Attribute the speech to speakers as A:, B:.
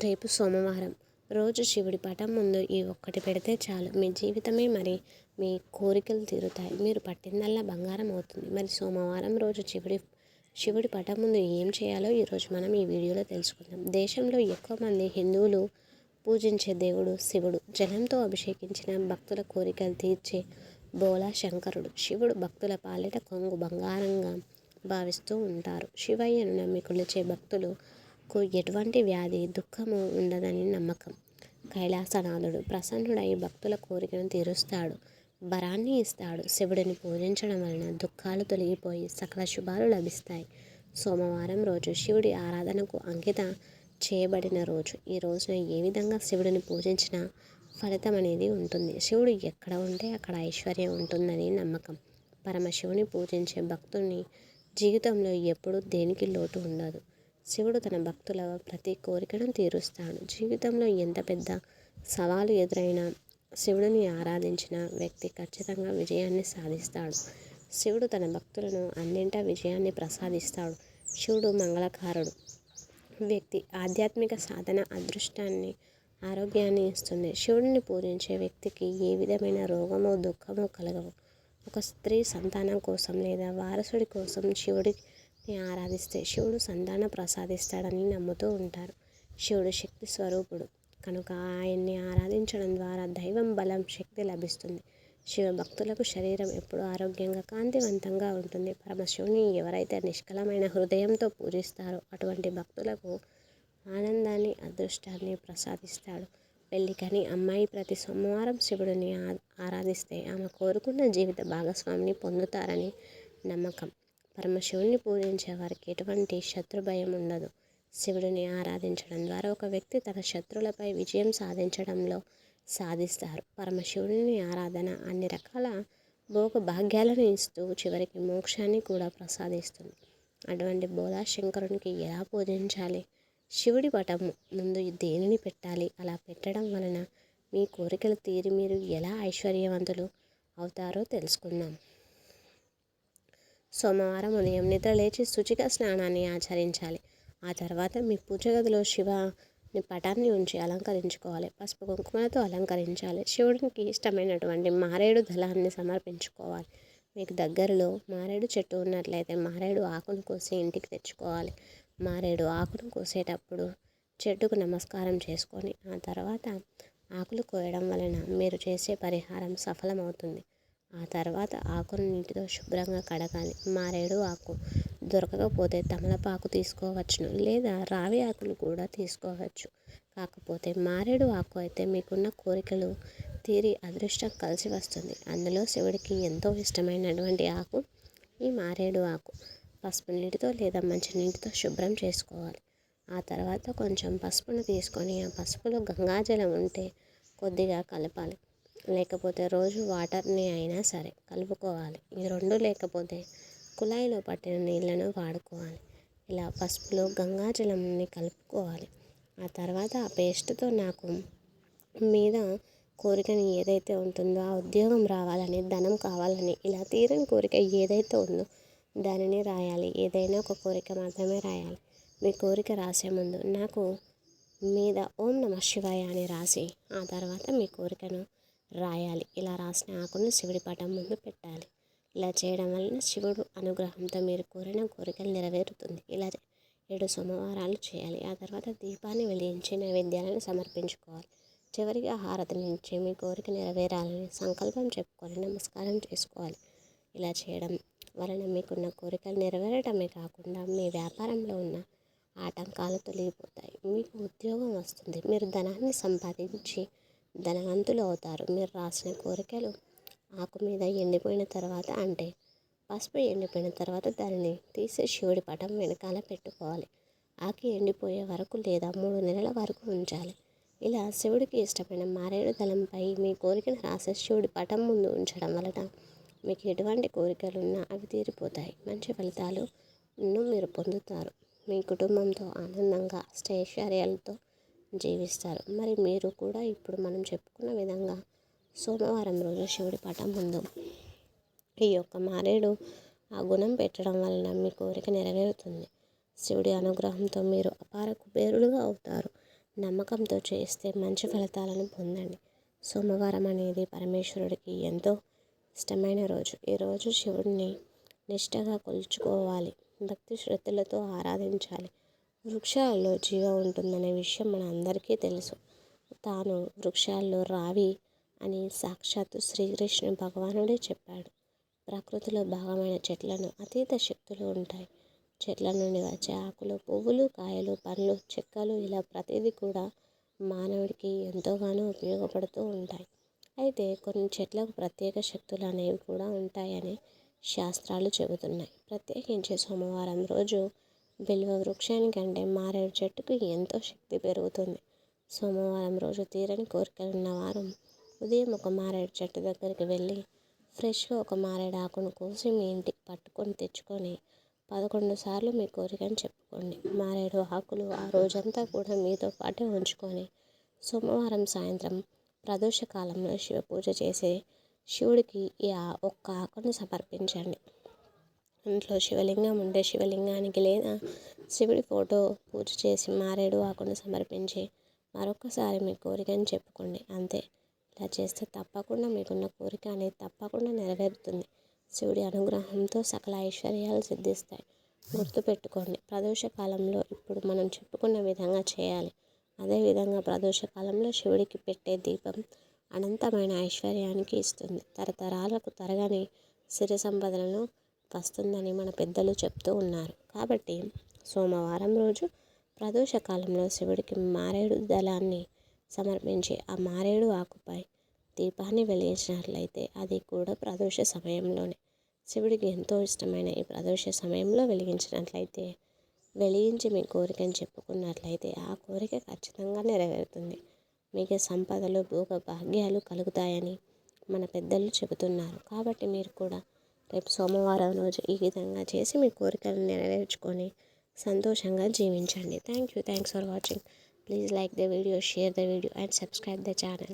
A: రేపు సోమవారం రోజు శివుడి పటం ముందు ఈ ఒక్కటి పెడితే చాలు, మీ జీవితమే మరి మీ కోరికలు తీరుతాయి. మీరు పట్టిందల్లా బంగారం అవుతుంది. మరి సోమవారం రోజు శివుడి పటం ముందు ఏం చేయాలో ఈరోజు మనం ఈ వీడియోలో తెలుసుకుందాం. దేశంలో ఎక్కువ మంది హిందువులు పూజించే దేవుడు శివుడు. జలంతో అభిషేకించిన భక్తుల కోరికలు తీర్చే బోలా శంకరుడు. శివుడు భక్తుల పాలిట కొంగు బంగారంగా భావిస్తూ ఉంటారు. శివయ్యను నమ్మి కొలిచే భక్తులకు ఎటువంటి వ్యాధి దుఃఖము ఉండదని నమ్మకం. కైలాసనాథుడు ప్రసన్నుడై భక్తుల కోరికను తీరుస్తాడు, వరాన్ని ఇస్తాడు. శివుడిని పూజించడం వలన దుఃఖాలు తొలగిపోయి సకల శుభాలు లభిస్తాయి. సోమవారం రోజు శివుడి ఆరాధనకు అంకితం చేయబడిన రోజు. ఈ రోజున ఏ విధంగా శివుడిని పూజించినా ఫలితం అనేది ఉంటుంది. శివుడు ఎక్కడ ఉంటే అక్కడ ఐశ్వర్యం ఉంటుందని నమ్మకం. పరమశివుని పూజించే భక్తుని జీవితంలో ఎప్పుడూ దేనికి లోటు ఉండదు. శివుడు తన భక్తుల ప్రతి కోరికను తీరుస్తాడు. జీవితంలో ఎంత పెద్ద సవాలు ఎదురైనా శివుడిని ఆరాధించిన వ్యక్తి ఖచ్చితంగా విజయాన్ని సాధిస్తాడు. శివుడు తన భక్తులను అన్నింటా విజయాన్ని ప్రసాదిస్తాడు. శివుడు మంగళకారుడు వ్యక్తి ఆధ్యాత్మిక సాధన అదృష్టాన్ని, ఆరోగ్యాన్ని ఇస్తుంది. శివుడిని పూజించే వ్యక్తికి ఏ విధమైన రోగమో దుఃఖమో కలగవు. ఒక స్త్రీ సంతానం కోసం లేదా వారసుడి కోసం శివుడిని ఆరాధిస్తే శివుడు సంతానం ప్రసాదిస్తాడని నమ్ముతూ ఉంటారు. శివుడు శక్తి స్వరూపుడు కనుక ఆయన్ని ఆరాధించడం ద్వారా దైవం బలం, శక్తి లభిస్తుంది. శివ భక్తులకు శరీరం ఎప్పుడూ ఆరోగ్యంగా కాంతివంతంగా ఉంటుంది. పరమశివుని ఎవరైతే నిష్కలమైన హృదయంతో పూజిస్తారో అటువంటి భక్తులకు ఆనందాన్ని, అదృష్టాన్ని ప్రసాదిస్తాడు. పెళ్లి కాని అమ్మాయి ప్రతి సోమవారం శివుడిని ఆరాధిస్తే ఆమె కోరుకున్న జీవిత భాగస్వామిని పొందుతారని నమ్మకం. పరమశివుని పూజించే వారికి ఎటువంటి శత్రు భయం ఉండదు. శివుడిని ఆరాధించడం ద్వారా ఒక వ్యక్తి తన శత్రువులపై విజయం సాధిస్తారు. పరమశివుని ఆరాధన అన్ని రకాల భోగ భాగ్యాలను ఇస్తూ చివరికి మోక్షాన్ని కూడా ప్రసాదిస్తుంది. అటువంటి బోలా శంకరునికి ఎలా పూజించాలి? శివుడి పటం ముందు దేనిని పెట్టాలి? అలా పెట్టడం వలన మీ కోరికలు తీరి మీరు ఎలా ఐశ్వర్యవంతులు అవుతారో తెలుసుకుందాం. సోమవారం ఉదయం నిద్ర లేచి శుచిగా స్నానాన్ని ఆచరించాలి. ఆ తర్వాత మీ పూజ గదిలో శివుని పటాన్ని ఉంచి అలంకరించుకోవాలి. పసుపు కుంకుమలతో అలంకరించాలి. శివుడికి ఇష్టమైనటువంటి మారేడు దళాన్ని సమర్పించుకోవాలి. మీకు దగ్గరలో మారేడు చెట్టు ఉన్నట్లయితే మారేడు ఆకును కోసి ఇంటికి తెచ్చుకోవాలి. మారేడు ఆకును కోసేటప్పుడు చెట్టుకు నమస్కారం చేసుకొని ఆ తర్వాత ఆకులు కోయడం వలన మీరు చేసే పరిహారం సఫలమవుతుంది. ఆ తర్వాత ఆకును నీటితో శుభ్రంగా కడగాలి. మారేడు ఆకు దొరకకపోతే తమలపాకు తీసుకోవచ్చును, లేదా రావి ఆకులు కూడా తీసుకోవచ్చు. కాకపోతే మారేడు ఆకు అయితే మీకున్న కోరికలు తీరి అదృష్టం కలిసి వస్తుంది. అందులో శివుడికి ఎంతో ఇష్టమైనటువంటి ఆకు ఈ మారేడు ఆకు. పసుపు నీటితో లేదా మంచి నీటితో శుభ్రం చేసుకోవాలి. ఆ తర్వాత కొంచెం పసుపును తీసుకొని ఆ పసుపులో గంగాజలం ఉంటే కొద్దిగా కలపాలి. లేకపోతే రోజు వాటర్ని అయినా సరే కలుపుకోవాలి. ఈ రెండు లేకపోతే కుళాయిలో పట్టిన నీళ్లను వాడుకోవాలి. ఇలా పసుపులో గంగాజలంని కలుపుకోవాలి. ఆ తర్వాత ఆ పేస్ట్తో నాకు మీద కోరికని ఏదైతే ఉంటుందో ఆ ఉద్యోగం రావాలని, ధనం కావాలని, ఇలా తీరని కోరిక ఏదైతే ఉందో దానిని రాయాలి. ఏదైనా ఒక కోరిక మాత్రమే రాయాలి. మీ కోరిక రాసే ముందు నాకు మీద ఓం నమః శివాయ అని రాసి ఆ తర్వాత మీ కోరికను రాయాలి. ఇలా రాసిన ఆకును శివుడి పటం ముందు పెట్టాలి. ఇలా చేయడం వలన శివుడు అనుగ్రహంతో మీరు కోరిన కోరికలు నెరవేరుతుంది. ఇలా 7 సోమవారాలు చేయాలి. ఆ తర్వాత దీపాన్ని వెలిగించి నైవేద్యాలను సమర్పించుకోవాలి. చివరిగా హారతినిచ్చి మీ కోరిక నెరవేరాలని సంకల్పం చెప్పుకొని నమస్కారం చేసుకోవాలి. ఇలా చేయడం వలన మీకున్న కోరికలు నెరవేరడమే కాకుండా మీ వ్యాపారంలో ఉన్న ఆటంకాలు తొలగిపోతాయి. మీకు ఉద్యోగం వస్తుంది. మీరు ధనాన్ని సంపాదించి ధనవంతులు అవుతారు. మీరు రాసిన కోరికలు ఆకు మీద ఎండిపోయిన తర్వాత, అంటే పసుపు ఎండిపోయిన తర్వాత దానిని తీసి శివుడి పటం వెనకాల పెట్టుకోవాలి. ఆకు ఎండిపోయే వరకు లేదా 3 నెలల వరకు ఉంచాలి. ఇలా శివుడికి ఇష్టమైన మారేడు దళంపై మీ కోరికను రాసి శివుడి పటం ముందు ఉంచడం వలన మీకు ఎటువంటి కోరికలున్నా అవి తీరిపోతాయి. మంచి ఫలితాలను మీరు పొందుతారు. మీ కుటుంబంతో ఆనందంగా అష్టైశ్వర్యాలతో జీవిస్తారు. మరి మీరు కూడా ఇప్పుడు మనం చెప్పుకున్న విధంగా సోమవారం రోజు శివుడి పటం ముందు ఈ యొక్క మారేడు ఆ గుణం పెట్టడం వలన మీ కోరిక నెరవేరుతుంది. శివుడి అనుగ్రహంతో మీరు అపార కుబేరులుగా అవుతారు. నమ్మకంతో చేస్తే మంచి ఫలితాలను పొందండి. సోమవారం అనేది పరమేశ్వరుడికి ఎంతో ఇష్టమైన రోజు. ఈరోజు శివుడిని నిష్టగా కొలుచుకోవాలి. భక్తి శ్రద్ధలతో ఆరాధించాలి. వృక్షాల్లో జీవం ఉంటుందనే విషయం మన అందరికీ తెలుసు. తాను వృక్షాల్లో రావి అని సాక్షాత్తు శ్రీకృష్ణ భగవానుడే చెప్పాడు. ప్రకృతిలో భాగమైన చెట్లను అతీత శక్తులు ఉంటాయి. చెట్ల నుండి వచ్చే ఆకులు, పువ్వులు, కాయలు, పండ్లు, చెక్కలు ఇలా ప్రతిదీ కూడా మానవుడికి ఎంతోగానో ఉపయోగపడుతూ ఉంటాయి. అయితే కొన్ని చెట్లకు ప్రత్యేక శక్తులు అనేవి కూడా ఉంటాయని శాస్త్రాలు చెబుతున్నాయి. ప్రత్యేకించి సోమవారం రోజు బిల్వ వృక్షానికంటే మారేడు చెట్టుకు ఎంతో శక్తి పెరుగుతుంది. సోమవారం రోజు తీరని కోరికలు ఉన్నవారు ఉదయం ఒక మారేడు చెట్టు దగ్గరికి వెళ్ళి ఫ్రెష్గా ఒక మారేడు ఆకును కోసి మీ ఇంటికి పట్టుకొని తెచ్చుకొని 11 సార్లు మీ కోరికను చెప్పుకోండి. మారేడు ఆకులు ఆ రోజంతా కూడా మీతో పాటే ఉంచుకొని సోమవారం సాయంత్రం ప్రదోష కాలంలో శివ పూజ చేసే శివుడికి ఈ ఒక్క ఆకును సమర్పించండి. ఇంట్లో శివలింగం ఉంటే శివలింగానికి లేదా శివుడి ఫోటో పూజ చేసి మారేడు ఆకును సమర్పించి మరొకసారి మీ కోరికను చెప్పుకోండి. అంతే. ఇలా చేస్తే తప్పకుండా మీకున్న కోరిక అనేది తప్పకుండా నెరవేరుతుంది. శివుడి అనుగ్రహంతో సకల ఐశ్వర్యాలు సిద్ధిస్తాయి. గుర్తుపెట్టుకోండి, ప్రదోష కాలంలో ఇప్పుడు మనం చెప్పుకున్న విధంగా చేయాలి. అదేవిధంగా ప్రదోష కాలంలో శివుడికి పెట్టే దీపం అనంతమైన ఐశ్వర్యానికి ఇస్తుంది. తరతరాలకు తరగని సిరి సంపదలను వస్తుందని మన పెద్దలు చెప్తూ ఉన్నారు. కాబట్టి సోమవారం రోజు ప్రదోష కాలంలో శివుడికి మారేడు దళాన్ని సమర్పించి ఆ మారేడు ఆకుపై దీపాన్ని వెలిగించినట్లయితే అది కూడా ప్రదోష సమయంలోనే శివుడికి ఎంతో ఇష్టమైన ఈ ప్రదోష సమయంలో వెలిగించినట్లయితే వెలిగించి మీ కోరికను చెప్పుకున్నట్లయితే ఆ కోరిక ఖచ్చితంగా నెరవేరుతుంది. మీకు సంపదలు భోగ భాగ్యాలు కలుగుతాయని మన పెద్దలు చెబుతున్నారు. కాబట్టి మీరు కూడా రేపు సోమవారం రోజు ఈ విధంగా చేసి మీ కోరికలను నెరవేర్చుకొని సంతోషంగా జీవించండి. Thanks for watching. Please like the video, share the video and subscribe the channel.